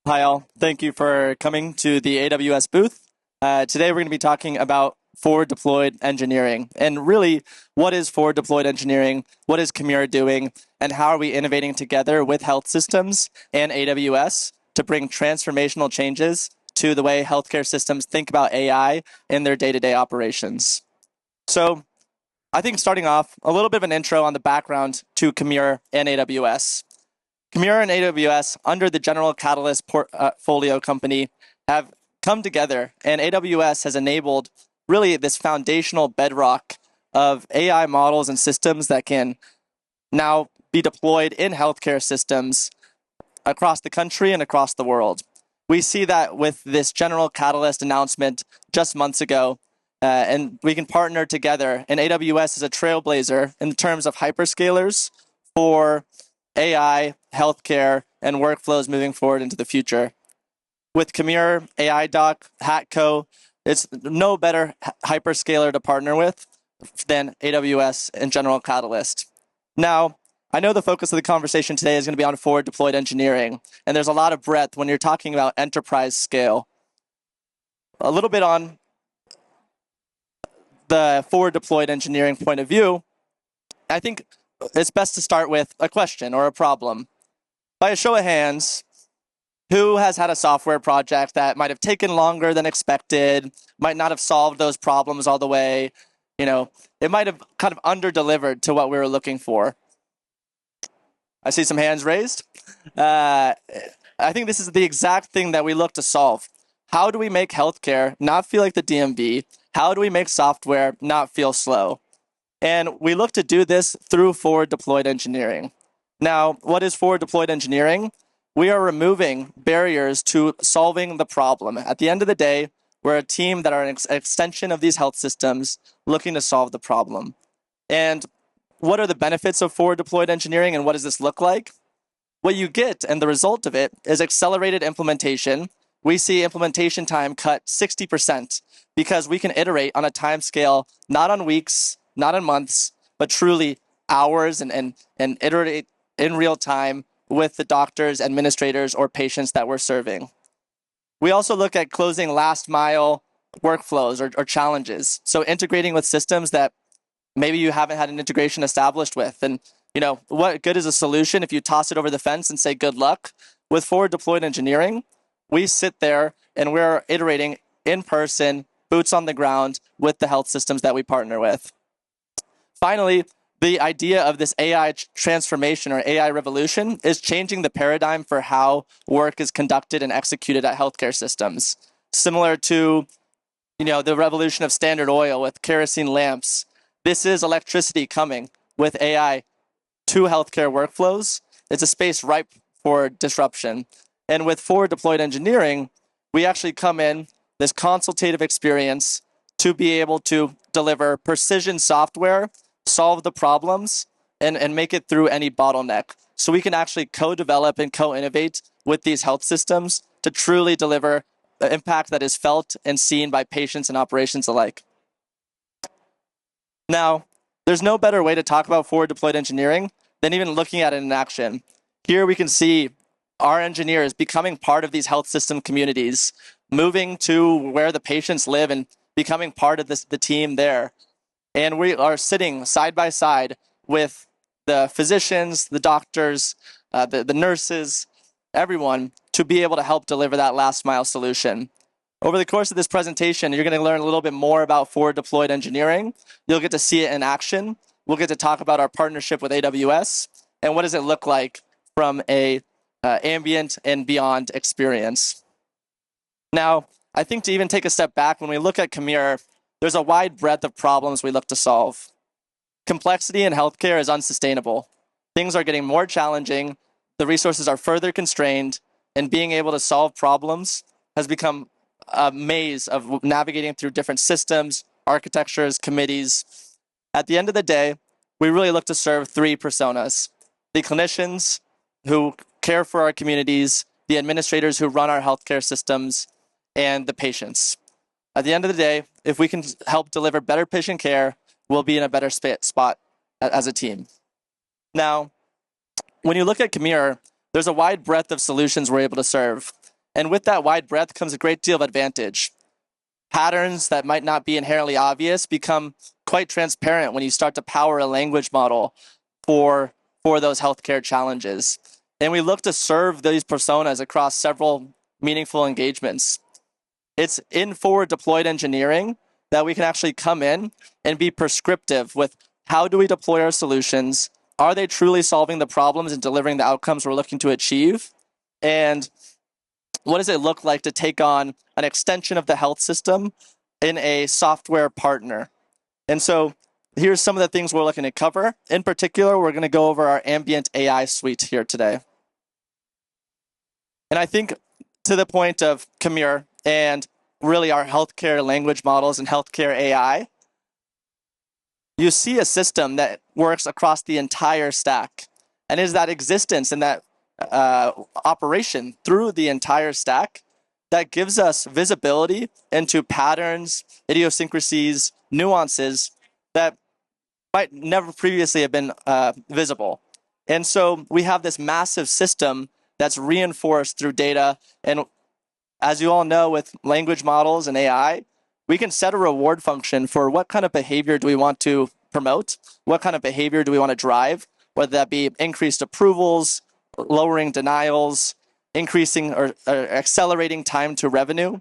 Hi, all. Thank you for coming to the AWS booth. Today, we're going to be talking about forward deployed engineering. And really, what is forward deployed engineering? What is Commure doing? And how are we innovating together with health systems and AWS to bring transformational changes to the way healthcare systems think about AI in their day to day operations? So, I think starting off, a little bit of an intro on the background to Commure and AWS. Commure and AWS, under the General Catalyst portfolio company, have come together, and AWS has enabled really this foundational bedrock of AI models and systems that can now be deployed in healthcare systems across the country and across the world. We see that with this General Catalyst announcement just months ago, and we can partner together. And AWS is a trailblazer in terms of hyperscalers for AI, healthcare, and workflows moving forward into the future. With Commure, AI Doc, Hatco, it's no better hyperscaler to partner with than AWS and General Catalyst. Now, I know the focus of the conversation today is going to be on forward deployed engineering, and there's a lot of breadth when you're talking about enterprise scale. A little bit on the forward deployed engineering point of view, I think it's best to start with a question or a problem. By a show of hands, who has had a software project that might have taken longer than expected, might not have solved those problems all the way? It might have kind of under-delivered to what we were looking for. I see some hands raised. I think this is the exact thing that we look to solve. How do we make healthcare not feel like the DMV? How do we make software not feel slow? And we look to do this through forward deployed engineering. Now, what is forward deployed engineering? We are removing barriers to solving the problem. At the end of the day, we're a team that are an extension of these health systems looking to solve the problem. And what are the benefits of forward deployed engineering, and what does this look like? What you get and the result of it is accelerated implementation. We see implementation time cut 60% because we can iterate on a time scale, not on weeks, not on months, but truly hours and iterate in real time with the doctors, administrators, or patients that we're serving. We also look at closing last mile workflows or challenges. So integrating with systems that maybe you haven't had an integration established with. And what good is a solution if you toss it over the fence and say good luck? With forward deployed engineering, we sit there and we're iterating in person, boots on the ground with the health systems that we partner with. Finally, the idea of this AI transformation or AI revolution is changing the paradigm for how work is conducted and executed at healthcare systems. Similar to, the revolution of Standard Oil with kerosene lamps. This is electricity coming with AI to healthcare workflows. It's a space ripe for disruption. And with forward deployed engineering, we actually come in this consultative experience to be able to deliver precision software, solve the problems, and make it through any bottleneck. So we can actually co-develop and co-innovate with these health systems to truly deliver the impact that is felt and seen by patients and operations alike. Now, there's no better way to talk about forward deployed engineering than even looking at it in action. Here we can see our engineers becoming part of these health system communities, moving to where the patients live and becoming part of the team there. And we are sitting side by side with the physicians, the doctors, the nurses, everyone to be able to help deliver that last mile solution. Over the course of this presentation, you're going to learn a little bit more about forward deployed engineering. You'll get to see it in action. We'll get to talk about our partnership with AWS and what does it look like from a ambient and beyond experience. Now, I think to even take a step back, when we look at Commure, there's a wide breadth of problems we look to solve. Complexity in healthcare is unsustainable. Things are getting more challenging, the resources are further constrained, and being able to solve problems has become a maze of navigating through different systems, architectures, committees. At the end of the day, we really look to serve three personas: the clinicians who care for our communities, the administrators who run our healthcare systems, and the patients. At the end of the day, if we can help deliver better patient care, we'll be in a better spot as a team. Now, when you look at Commure, there's a wide breadth of solutions we're able to serve. And with that wide breadth comes a great deal of advantage. Patterns that might not be inherently obvious become quite transparent when you start to power a language model for those healthcare challenges. And we look to serve these personas across several meaningful engagements. It's in forward deployed engineering that we can actually come in and be prescriptive with how do we deploy our solutions? Are they truly solving the problems and delivering the outcomes we're looking to achieve? And what does it look like to take on an extension of the health system in a software partner? And so here's some of the things we're looking to cover. In particular, we're going to go over our ambient AI suite here today. And I think to the point of Commure and really our healthcare language models and healthcare AI, you see a system that works across the entire stack. And is that existence and that operation through the entire stack that gives us visibility into patterns, idiosyncrasies, nuances that might never previously have been visible. And so we have this massive system that's reinforced through data. And as you all know, with language models and AI, we can set a reward function for what kind of behavior do we want to promote, what kind of behavior do we want to drive, whether that be increased approvals, lowering denials, increasing or accelerating time to revenue.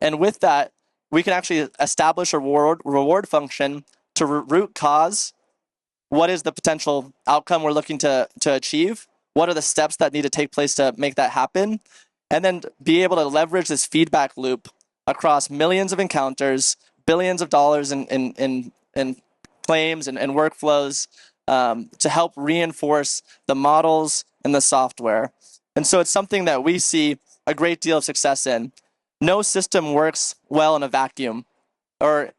And with that, we can actually establish a reward function to root cause. What is the potential outcome we're looking to achieve? What are the steps that need to take place to make that happen? And then be able to leverage this feedback loop across millions of encounters, billions of dollars in claims and workflows to help reinforce the models and the software. And so it's something that we see a great deal of success in. No system works well in a vacuum, or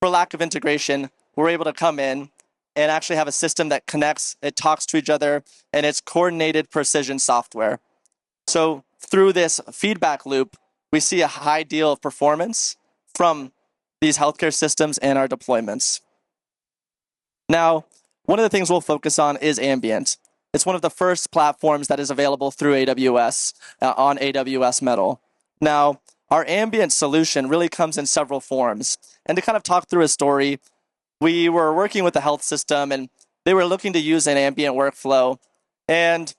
for lack of integration, we're able to come in and actually have a system that connects, it talks to each other, and it's coordinated precision software. So through this feedback loop, we see a high deal of performance from these healthcare systems and our deployments. Now, one of the things we'll focus on is ambient. It's one of the first platforms that is available through AWS on AWS Metal. Now, our ambient solution really comes in several forms. And to kind of talk through a story, we were working with the health system and they were looking to use an ambient workflow. And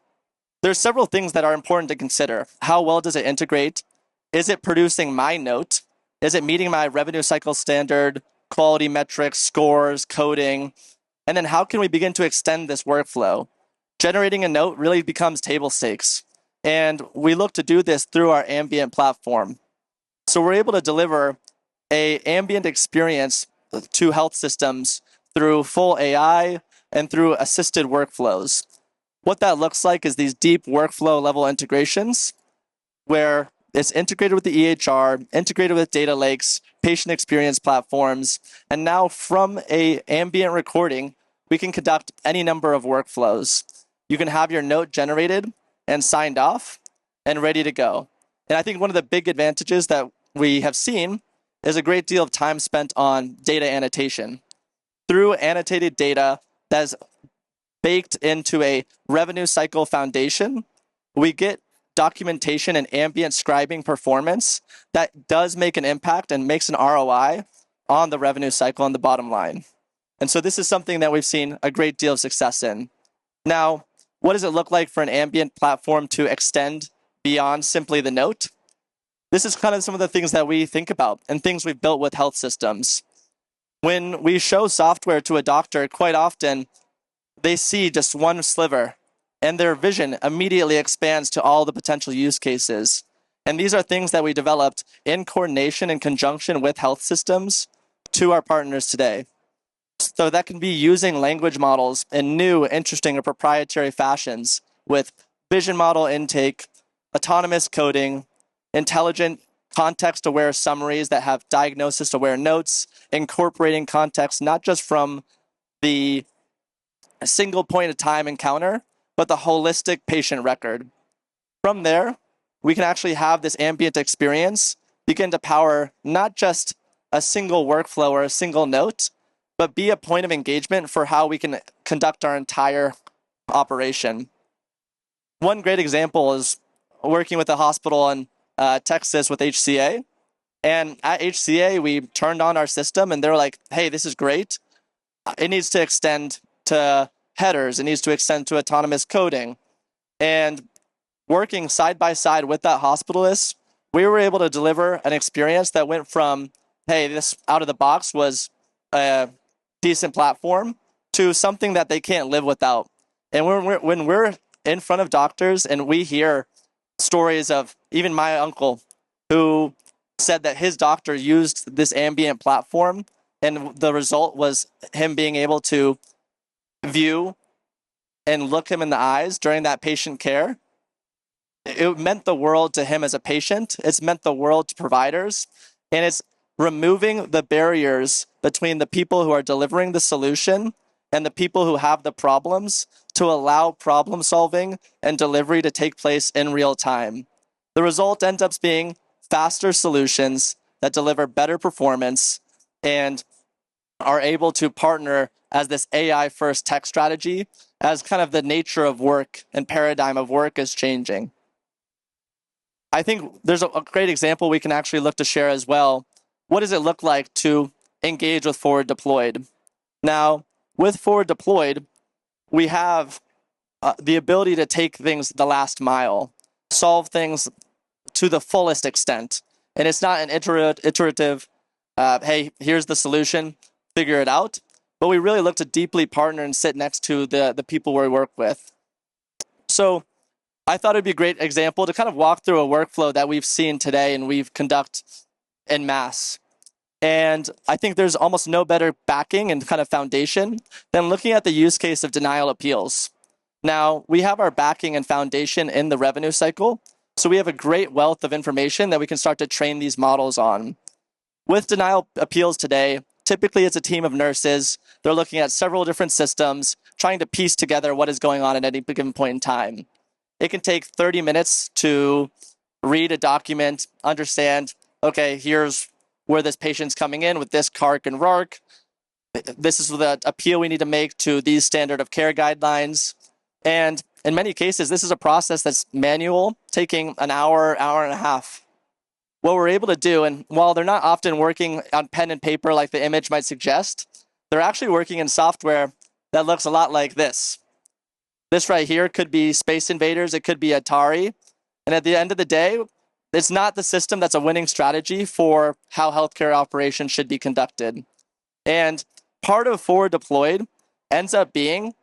there's several things that are important to consider. How well does it integrate? Is it producing my note? Is it meeting my revenue cycle standard, quality metrics, scores, coding? And then how can we begin to extend this workflow? Generating a note really becomes table stakes. And we look to do this through our ambient platform. So we're able to deliver an ambient experience to health systems through full AI and through assisted workflows. What that looks like is these deep workflow level integrations where it's integrated with the EHR, integrated with data lakes, patient experience platforms, and now from an ambient recording, we can conduct any number of workflows. You can have your note generated and signed off and ready to go. And I think one of the big advantages that we have seen is a great deal of time spent on data annotation. Through annotated data that is baked into a revenue cycle foundation, we get documentation and ambient scribing performance that does make an impact and makes an ROI on the revenue cycle and the bottom line. And so this is something that we've seen a great deal of success in. Now, what does it look like for an ambient platform to extend beyond simply the note? This is kind of some of the things that we think about and things we've built with health systems. When we show software to a doctor, quite often they see just one sliver and their vision immediately expands to all the potential use cases. And these are things that we developed in coordination and conjunction with health systems to our partners today. So that can be using language models in new, interesting, or proprietary fashions with vision model intake, autonomous coding, intelligent context-aware summaries that have diagnosis-aware notes, incorporating context not just from the single point of time encounter, but the holistic patient record. From there, we can actually have this ambient experience begin to power not just a single workflow or a single note, but be a point of engagement for how we can conduct our entire operation. One great example is working with a hospital in Texas with HCA. And at HCA, we turned on our system and they're like, hey, this is great. It needs to extend to headers. It needs to extend to autonomous coding. And working side by side with that hospitalist, we were able to deliver an experience that went from, hey, this out of the box was a decent platform to something that they can't live without. And when we're in front of doctors and we hear stories of even my uncle who said that his doctor used this ambient platform and the result was him being able to view and look him in the eyes during that patient care, it meant the world to him as a patient. It's meant the world to providers. And it's removing the barriers between the people who are delivering the solution and the people who have the problems to allow problem solving and delivery to take place in real time. The result ends up being faster solutions that deliver better performance and are able to partner as this AI-first tech strategy as kind of the nature of work and paradigm of work is changing. I think there's a great example we can actually look to share as well. What does it look like to engage with forward deployed? Now, with forward deployed, we have the ability to take things the last mile, solve things to the fullest extent. And it's not an iterative, hey, here's the solution, figure it out. But we really look to deeply partner and sit next to the people we work with. So I thought it'd be a great example to kind of walk through a workflow that we've seen today and we've conducted en masse. And I think there's almost no better backing and kind of foundation than looking at the use case of denial appeals. Now, we have our backing and foundation in the revenue cycle, so we have a great wealth of information that we can start to train these models on. With denial appeals today, typically it's a team of nurses. They're looking at several different systems, trying to piece together what is going on at any given point in time. It can take 30 minutes to read a document, understand, okay, here's where this patient's coming in with this CARC and RARC. This is the appeal we need to make to these standard of care guidelines. And in many cases, this is a process that's manual, taking an hour, hour and a half. What we're able to do, and while they're not often working on pen and paper like the image might suggest, they're actually working in software that looks a lot like this. This right here could be Space Invaders, it could be Atari. And at the end of the day, it's not the system that's a winning strategy for how healthcare operations should be conducted. And part of forward deployed ends up being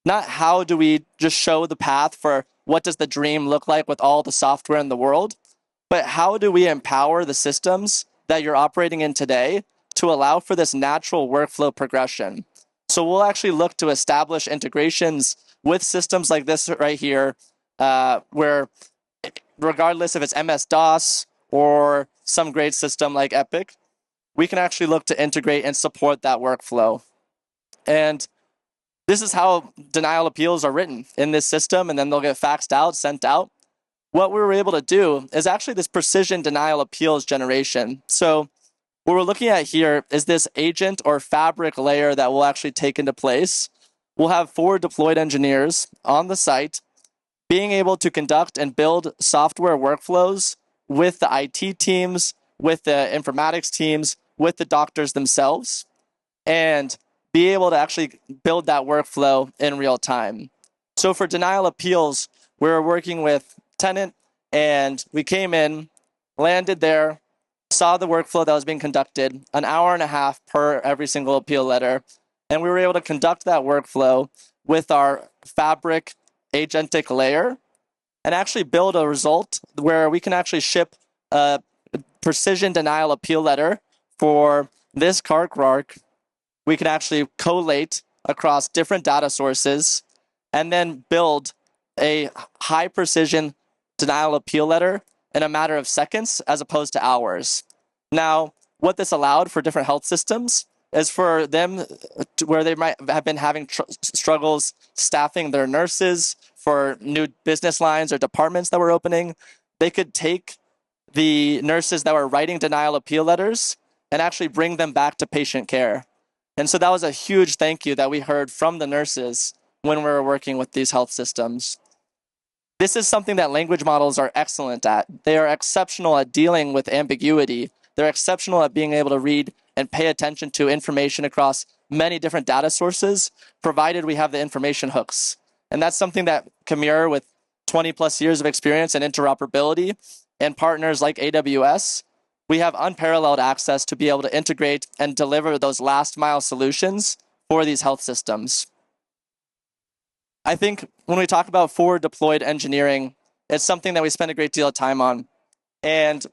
not how do we just show the path for what does the dream look like with all the software in the world, but how do we empower the systems that you're operating in today to allow for this natural workflow progression. So we'll actually look to establish integrations with systems like this right here, where regardless if it's MS-DOS or some great system like Epic, we can actually look to integrate and support that workflow. And this is how denial appeals are written in this system, and then they'll get faxed out, sent out. What we were able to do is actually this precision denial appeals generation. So what we're looking at here is this agent or fabric layer that will actually take into place. We'll have forward deployed engineers on the site being able to conduct and build software workflows with the IT teams, with the informatics teams, with the doctors themselves, and be able to actually build that workflow in real time. So for denial appeals, we're working with Tenant, and we came in, landed there, saw the workflow that was being conducted, an hour and a half per every single appeal letter, and we were able to conduct that workflow with our Fabric agentic layer and actually build a result where we can actually ship a precision denial appeal letter for this CARC RARC. We can actually collate across different data sources and then build a high precision denial appeal letter in a matter of seconds as opposed to hours. Now, what this allowed for different health systems is for them where they might have been having struggles staffing their nurses for new business lines or departments that were opening, they could take the nurses that were writing denial appeal letters and actually bring them back to patient care. And so that was a huge thank you that we heard from the nurses when we were working with these health systems. This is something that language models are excellent at. They are exceptional at dealing with ambiguity. They're exceptional at being able to read and pay attention to information across many different data sources, provided we have the information hooks. And that's something that Commure, with 20 plus years of experience in interoperability and partners like AWS, we have unparalleled access to be able to integrate and deliver those last mile solutions for these health systems. I think when we talk about forward deployed engineering, it's something that we spend a great deal of time on. And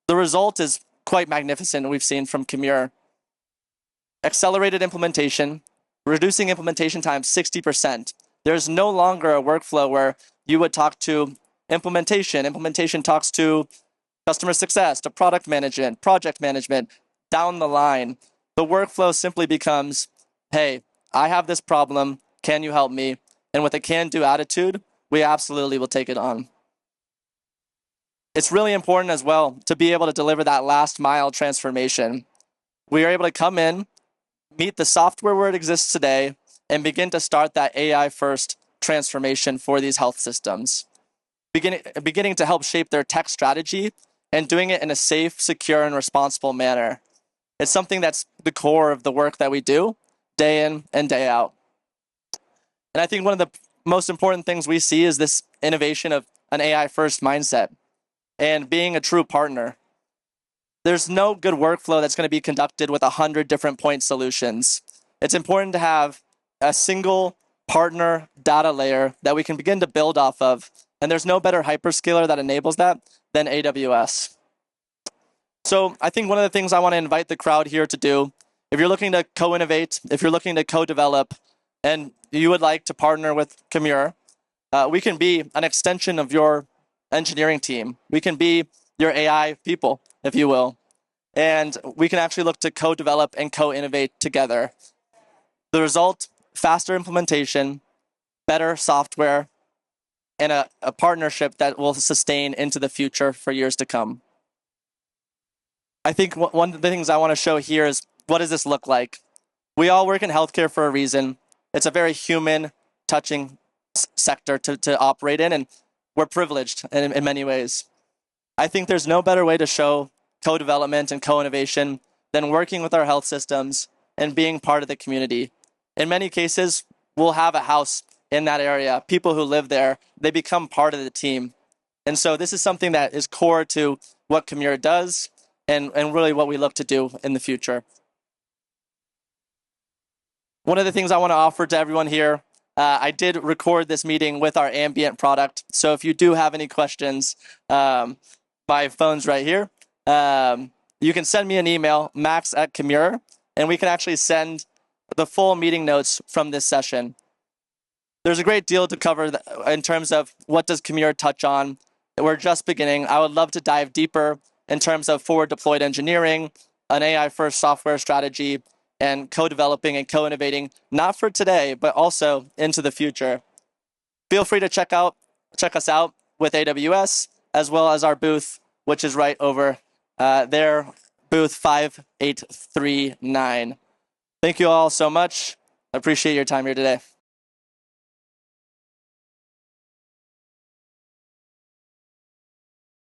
the result is quite magnificent, we've seen from Commure. Accelerated implementation, reducing implementation time 60%. There's no longer a workflow where you would talk to implementation talks to customer success, to product management, project management, down the line. The workflow simply becomes, hey, I have this problem, can you help me? And with a can-do attitude, we absolutely will take it on. It's really important as well to be able to deliver that last mile transformation. We are able to come in, meet the software where it exists today, and begin to start that AI-first transformation for these health systems. Beginning to help shape their tech strategy and doing it in a safe, secure, and responsible manner. It's something that's the core of the work that we do day in and day out. And I think one of the most important things we see is this innovation of an AI-first mindset and being a true partner. There's no good workflow that's going to be conducted with 100 different point solutions. It's important to have a single partner data layer that we can begin to build off of. And there's no better hyperscaler that enables that than AWS. So I think one of the things I want to invite the crowd here to do, if you're looking to co-innovate, if you're looking to co-develop, and you would like to partner with Commure, we can be an extension of your engineering team. We can be your AI people, if you will. And we can actually look to co-develop and co-innovate together. The result, faster implementation, better software, and a partnership that will sustain into the future for years to come. I think one of the things I want to show here is, what does this look like? We all work in healthcare for a reason. It's a very human touching sector to operate in, and we're privileged in many ways. I think there's no better way to show co-development and co-innovation than working with our health systems and being part of the community. In many cases, we'll have a house in that area. People who live there, they become part of the team. And so this is something that is core to what Commure does and really what we look to do in the future. One of the things I want to offer to everyone here, I did record this meeting with our ambient product. So if you do have any questions, my phone's right here. You can send me an email, max@Commure, and we can actually send the full meeting notes from this session. There's a great deal to cover in terms of what does Commure touch on. We're just beginning. I would love to dive deeper in terms of forward deployed engineering, an AI-first software strategy, and co-developing and co-innovating, not for today, but also into the future. Feel free to check us out with AWS, as well as our booth, which is right over there, booth 5839. Thank you all so much. I appreciate your time here today.